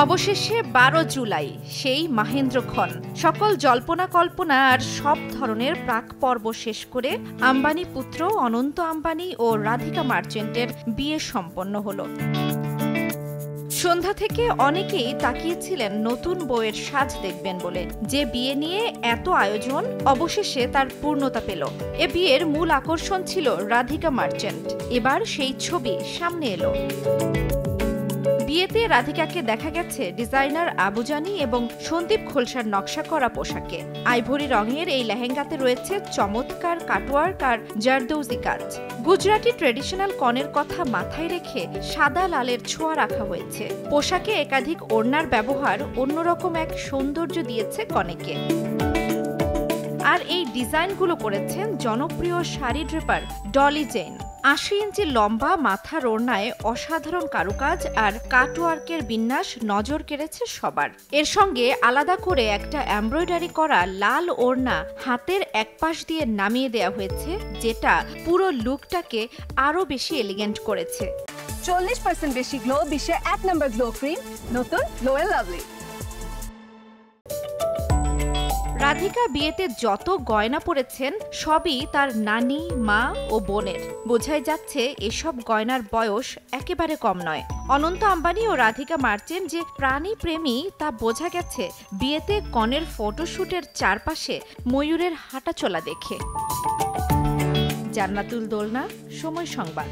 অবশেষে ১২ জুলাই সেই মাহেন্দ্রক্ষণ সকল জল্পনা কল্পনা আর সব ধরনের প্রাক পর্ব শেষ করে আম্বানি পুত্র অনন্ত আম্বানি ও রাধিকা মার্চেন্টের বিয়ে সম্পন্ন হলো। সন্ধ্যা থেকে অনেকেই তাকিয়েছিলেন নতুন বউয়ের সাজ দেখবেন বলে। যে বিয়ে নিয়ে এত আয়োজন অবশেষে তার পূর্ণতা পেল। এ বিয়ের মূল আকর্ষণ ছিল রাধিকা মার্চেন্ট। এবার সেই ছবি সামনে এলো। বিয়েতে রাধিকাকে দেখা গেছে ডিজাইনার আবুজানি এবং সন্দীপ খোলসার নকশা করা পোশাকে। আইভরি রঙের এই লেহেঙ্গাতে রয়েছে চমৎকার কাটওয়ার্ক আর জারদৌজি কাজ। গুজরাটি ট্রেডিশনাল কনের কথা মাথায় রেখে সাদা লালের ছোঁয়া রাখা হয়েছে। পোশাকে একাধিক ওড়নার ব্যবহার অন্যরকম এক সৌন্দর্য দিয়েছে কনেকে। আর এই ডিজাইনগুলো করেছেন জনপ্রিয় শাড়ি ড্রেপার ডলি জেন। ৮০ ইঞ্চি লম্বা মাথার ওড়নায় অসাধারণ কারুকাজ আর কাটওয়ার্কের বিন্যাস নজর কেড়েছে সবার। এর সঙ্গে আলাদা করে একটা এমব্রয়ডারি করা লাল ওড়না হাতের একপাশ দিয়ে নামিয়ে দেওয়া হয়েছে, যেটা পুরো লুকটাকে আরো বেশি এলিগেন্ট করেছে। ৪০% বেশি গ্লো, বিশ্বের ১ নম্বর গ্লো ক্রিম, নতুন গ্লো এন্ড লাভলি। রাধিকা বিয়েতে যত গয়না পরেছেন সবই তার নানি, মা ও বোনের। বোঝাই যাচ্ছে এসব গয়নার বয়স একেবারে কম নয়। অনন্ত আম্বানি ও রাধিকা মার্চেন্ট যে প্রাণী প্রেমী তা বোঝা গেছে বিয়েতে কনের ফটোশুটের চারপাশে ময়ূরের হাঁটাচলা দেখে। জান্নাতুল দোলনা, সময় সংবাদ।